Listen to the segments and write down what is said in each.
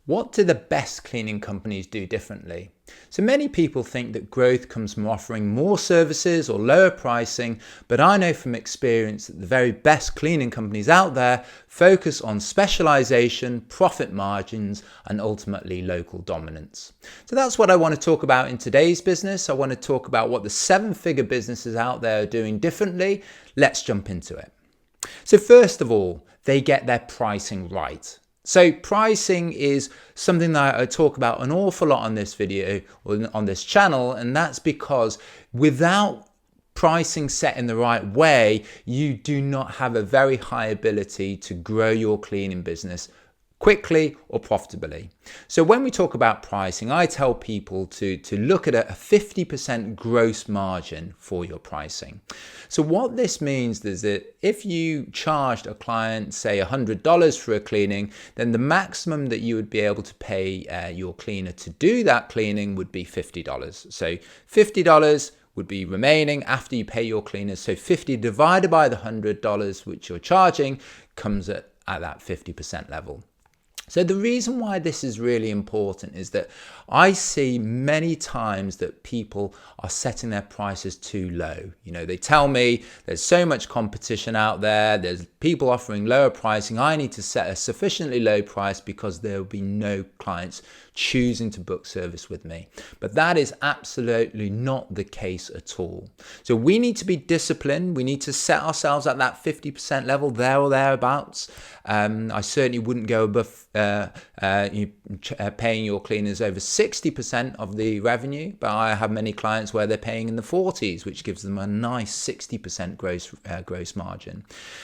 What do the best cleaning companies do differently? So many people think that growth comes from offering more services or lower pricing, but I know from experience that the very best cleaning companies out there focus on specialization, profit margins, and ultimately local dominance. So that's what I want to talk about in today's business. I want to talk about what the seven-figure businesses out there are doing differently. Let's jump into it. So first of all, they get their pricing right. So pricing is something that I talk about an awful lot on this video or on this channel, and that's because without pricing set in the right way, you do not have a very high ability to grow your cleaning business quickly or profitably. So when we talk about pricing, I tell people to look at a 50% gross margin for your pricing. So what this means is that if you charged a client, say $100 for a cleaning, then the maximum that you would be able to pay your cleaner to do that cleaning would be $50. So $50 would be remaining after you pay your cleaners. So 50 divided by the $100 which you're charging comes at that 50% level. So the reason why this is really important is that I see many times that people are setting their prices too low. You know, they tell me there's so much competition out there, there's people offering lower pricing, I need to set a sufficiently low price because there will be no clients choosing to book service with me. But that is absolutely not the case at all. So we need to be disciplined. We need to set ourselves at that 50% level, there or thereabouts. I certainly wouldn't go above paying your cleaners over 60% of the revenue, but I have many clients where they're paying in the 40s, which gives them a nice 60% gross margin.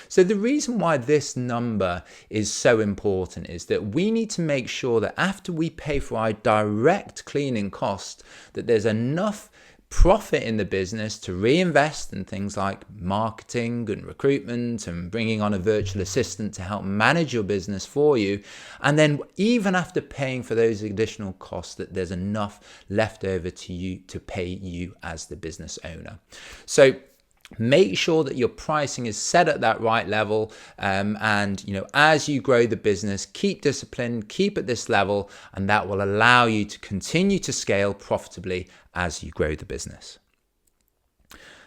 So the reason why this number is so important is that we need to make sure that after we pay for our direct cleaning cost, that there's enough profit in the business to reinvest in things like marketing and recruitment and bringing on a virtual assistant to help manage your business for you. And then even after paying for those additional costs, that there's enough left over to you to pay you as the business owner. So make sure that your pricing is set at that right level, and as you grow the business, keep discipline, keep at this level, and that will allow you to continue to scale profitably as you grow the business.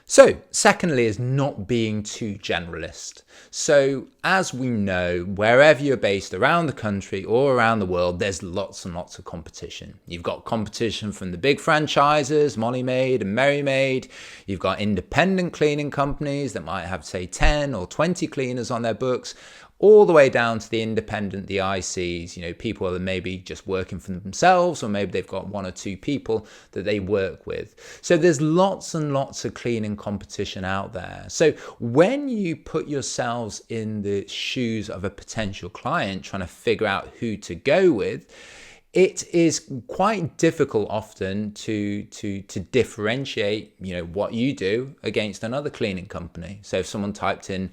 So secondly is not being too generalist. So as we know, wherever you're based around the country or around the world, there's lots and lots of competition. You've got competition from the big franchises, Molly Maid and Merry Maid. You've got independent cleaning companies that might have, say, 10 or 20 cleaners on their books, all the way down to the independent, the ICs, people that maybe just working for themselves, or maybe they've got one or two people that they work with. So there's lots and lots of cleaning competition out there. So when you put yourselves in the shoes of a potential client trying to figure out who to go with, it is quite difficult often to differentiate, what you do against another cleaning company. So if someone typed in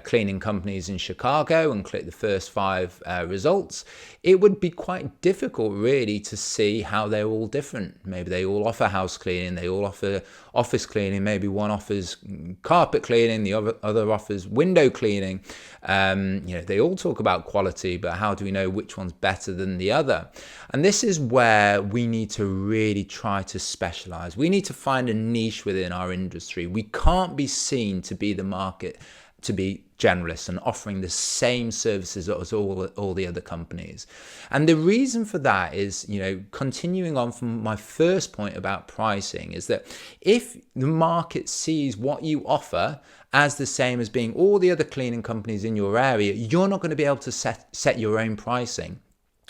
cleaning companies in Chicago and clicked the first 5 results, it would be quite difficult really to see how they're all different. Maybe they all offer house cleaning, they all offer office cleaning, maybe one offers carpet cleaning, the other offers window cleaning. They all talk about quality, but how do we know which one's better than the other? And this is where we need to really try to specialize. We need to find a niche within our industry. We can't be seen to be the market, to be generalists and offering the same services as all the other companies. And the reason for that is, continuing on from my first point about pricing, is that if the market sees what you offer as the same as being all the other cleaning companies in your area, you're not going to be able to set your own pricing.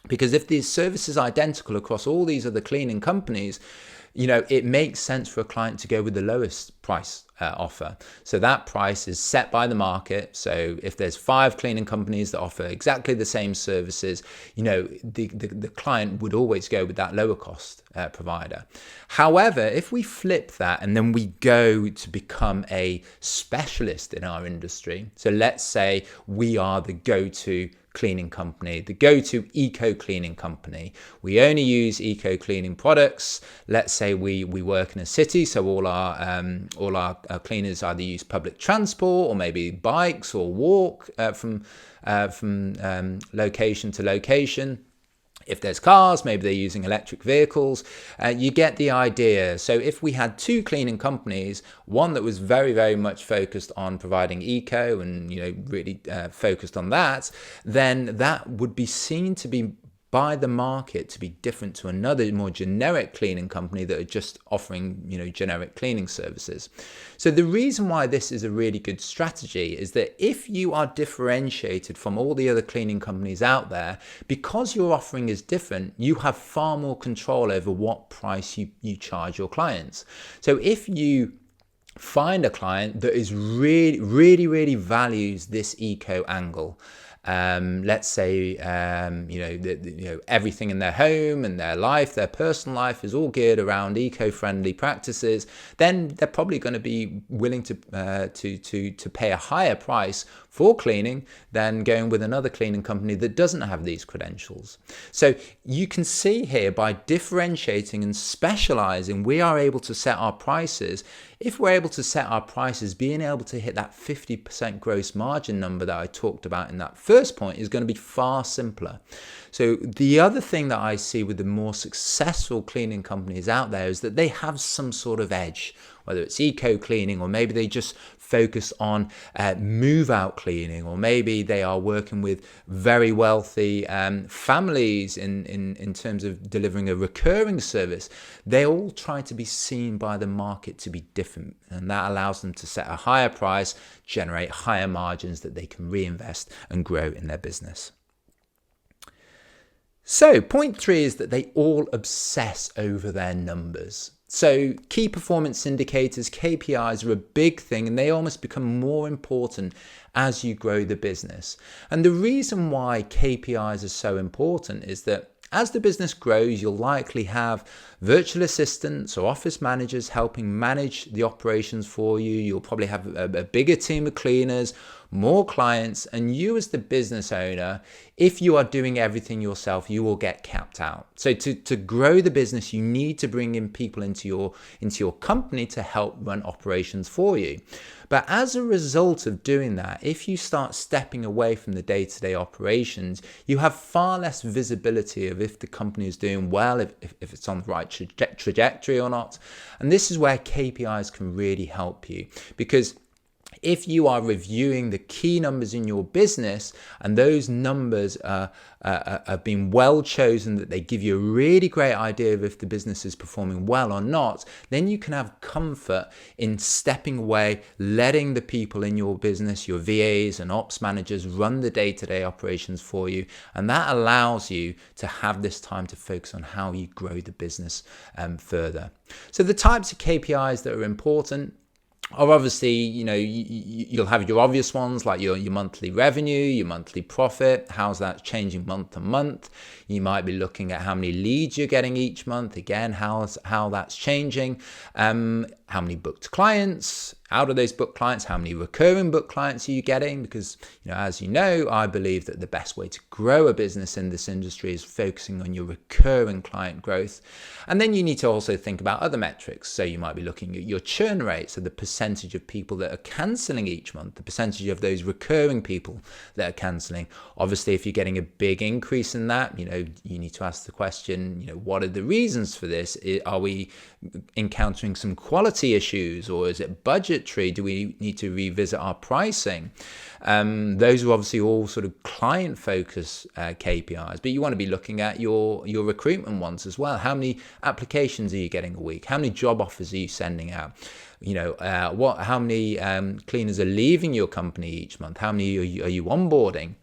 Because if the service is identical across all these other cleaning companies, it makes sense for a client to go with the lowest price offer. So that price is set by the market. So if there's 5 cleaning companies that offer exactly the same services, the client would always go with that lower cost provider. However, if we flip that and then we go to become a specialist in our industry, so let's say we are the go-to cleaning company, the go-to eco cleaning company. We only use eco cleaning products. Let's say we work in a city, so all our cleaners either use public transport or maybe bikes or walk from location to location. If there's cars, maybe they're using electric vehicles. You get the idea. So if we had two cleaning companies, one that was very, very much focused on providing eco and, really focused on that, then that would be seen to be by the market to be different to another more generic cleaning company that are just offering, generic cleaning services. So the reason why this is a really good strategy is that if you are differentiated from all the other cleaning companies out there, because your offering is different, you have far more control over what price you charge your clients. So if you find a client that is really, really, really values this eco angle, let's say, everything in their home and their life, their personal life is all geared around eco-friendly practices, then they're probably going to be willing to pay a higher price for cleaning than going with another cleaning company that doesn't have these credentials. So you can see here, by differentiating and specializing, we are able to set our prices. If we're able to set our prices, being able to hit that 50% gross margin number that I talked about in that first point is going to be far simpler. So the other thing that I see with the more successful cleaning companies out there is that they have some sort of edge, whether it's eco cleaning, or maybe they just focus on move out cleaning, or maybe they are working with very wealthy families in terms of delivering a recurring service. They all try to be seen by the market to be different, and that allows them to set a higher price, generate higher margins that they can reinvest and grow in their business. So point 3 is that they all obsess over their numbers. So key performance indicators, KPIs, are a big thing, and they almost become more important as you grow the business. And the reason why KPIs are so important is that as the business grows, you'll likely have virtual assistants or office managers helping manage the operations for you. You'll probably have a bigger team of cleaners, more clients, and you as the business owner, if you are doing everything yourself, you will get capped out. So to grow the business, you need to bring in people into your company to help run operations for you. But as a result of doing that, if you start stepping away from the day-to-day operations, you have far less visibility of if the company is doing well, if it's on the right trajectory or not. And this is where KPIs can really help you, because if you are reviewing the key numbers in your business and those numbers have been well chosen, that they give you a really great idea of if the business is performing well or not, then you can have comfort in stepping away, letting the people in your business, your VAs and ops managers, run the day-to-day operations for you. And that allows you to have this time to focus on how you grow the business further. So the types of KPIs that are important are obviously, you'll have your obvious ones like your monthly revenue, your monthly profit, how's that changing month to month. You might be looking at how many leads you're getting each month, again, how that's changing, how many booked clients, out of those booked clients, how many recurring booked clients are you getting? Because, as you know, I believe that the best way to grow a business in this industry is focusing on your recurring client growth. And then you need to also think about other metrics. So you might be looking at your churn rate, so the percentage of people that are cancelling each month, the percentage of those recurring people that are cancelling. Obviously, if you're getting a big increase in that, you need to ask the question, what are the reasons for this? Are we encountering some quality issues, or is it budgetary? Do we need to revisit our pricing? Those are obviously all sort of client focus KPIs, but you want to be looking at your recruitment ones as well. How many applications are you getting a week? How many job offers are you sending out? How many cleaners are leaving your company each month? How many are you onboarding?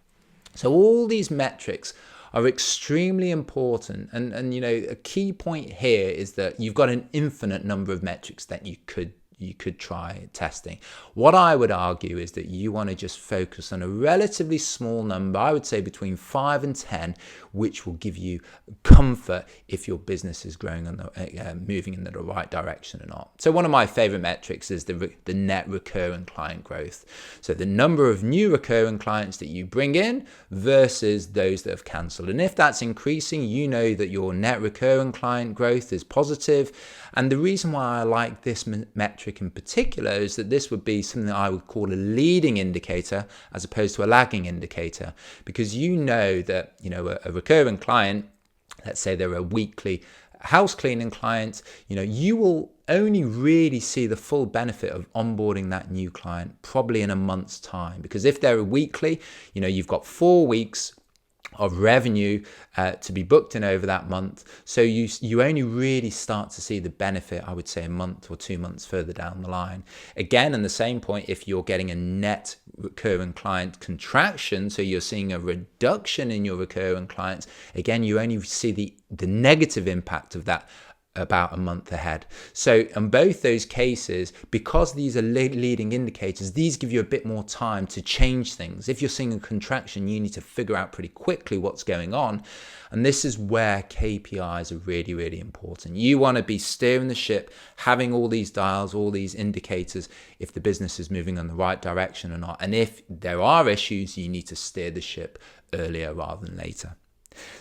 So all these metrics are extremely important. And a key point here is that you've got an infinite number of metrics that you could try testing. What I would argue is that you want to just focus on a relatively small number, I would say between 5 and 10, which will give you comfort if your business is growing and moving in the right direction or not. So one of my favorite metrics is the net recurring client growth. So the number of new recurring clients that you bring in versus those that have cancelled. And if that's increasing, you know that your net recurring client growth is positive. And the reason why I like this metric in particular is that this would be something that I would call a leading indicator as opposed to a lagging indicator, because you know that a recurring client let's say they're a weekly house cleaning client, you will only really see the full benefit of onboarding that new client probably in a month's time. Because if they're a weekly, you've got 4 weeks of revenue to be booked in over that month. So you only really start to see the benefit, I would say, a month or 2 months further down the line. Again, in the same point, if you're getting a net recurring client contraction, so you're seeing a reduction in your recurring clients, again, you only see the negative impact of that about a month ahead. So in both those cases, because these are leading indicators, these give you a bit more time to change things. If you're seeing a contraction, you need to figure out pretty quickly what's going on. And this is where KPIs are really, really important. You want to be steering the ship, having all these dials, all these indicators, if the business is moving in the right direction or not. And if there are issues, you need to steer the ship earlier rather than later.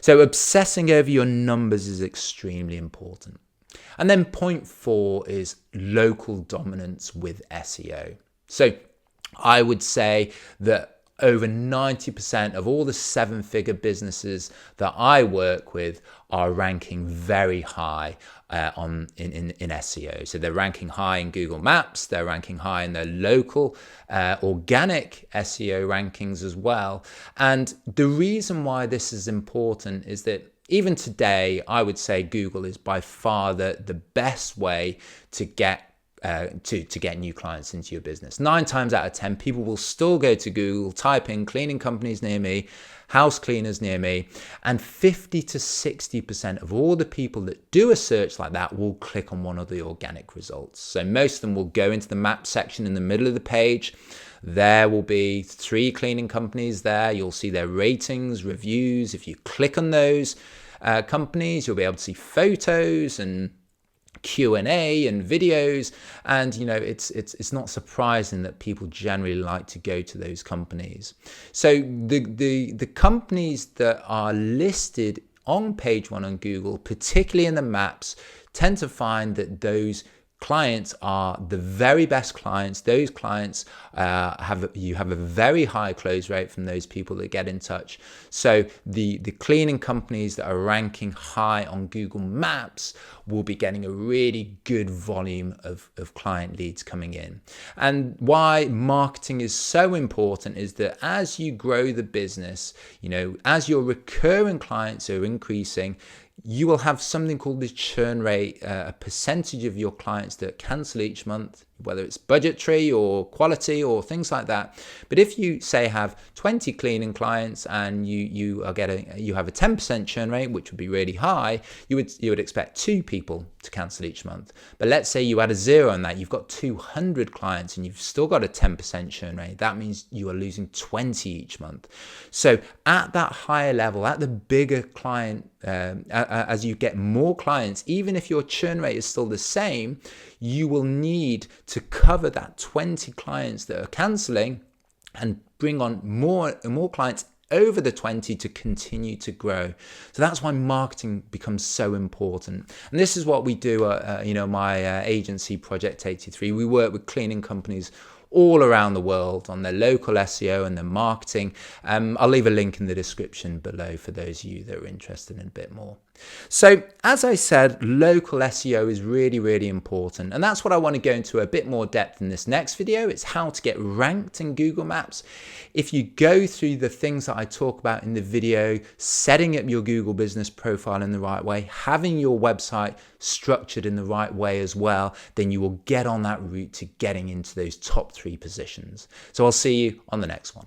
So obsessing over your numbers is extremely important. And then point 4 is local dominance with SEO. So I would say that over 90% of all the 7-figure businesses that I work with are ranking very high in SEO. So they're ranking high in Google Maps, they're ranking high in their local organic SEO rankings as well. And the reason why this is important is that even today, I would say Google is by far the best way to get new clients into your business. 9 times out of 10, people will still go to Google, type in cleaning companies near me, house cleaners near me, and 50 to 60% of all the people that do a search like that will click on one of the organic results. So most of them will go into the map section in the middle of the page. There will be 3 cleaning companies there. You'll see their ratings, reviews. If you click on those companies, you'll be able to see photos and Q&A and videos, and it's not surprising that people generally like to go to those companies. So the companies that are listed on page 1 on Google, particularly in the maps, tend to find that those clients are the very best clients. Those clients have a very high close rate from those people that get in touch. So the cleaning companies that are ranking high on Google Maps will be getting a really good volume of client leads coming in. And why marketing is so important is that as you grow the business, as your recurring clients are increasing, you will have something called the churn rate, a percentage of your clients that cancel each month, whether it's budgetary or quality or things like that. But if you say have 20 cleaning clients and you have a 10% churn rate, which would be really high, you would expect 2 people to cancel each month. But let's say you add a 0 on that, you've got 200 clients and you've still got a 10% churn rate. That means you are losing 20 each month. So at that higher level, at the bigger client, as you get more clients, even if your churn rate is still the same, you will need to cover that 20 clients that are cancelling and bring on more clients over the 20 to continue to grow. So that's why marketing becomes so important. And this is what we do at my agency, Project 83. We work with cleaning companies all around the world on their local SEO and their marketing. I'll leave a link in the description below for those of you that are interested in a bit more. So as I said, local SEO is really, really important. And that's what I want to go into a bit more depth in this next video. It's how to get ranked in Google Maps. If you go through the things that I talk about in the video, setting up your Google business profile in the right way, having your website structured in the right way as well, then you will get on that route to getting into those top 3 positions. So I'll see you on the next one.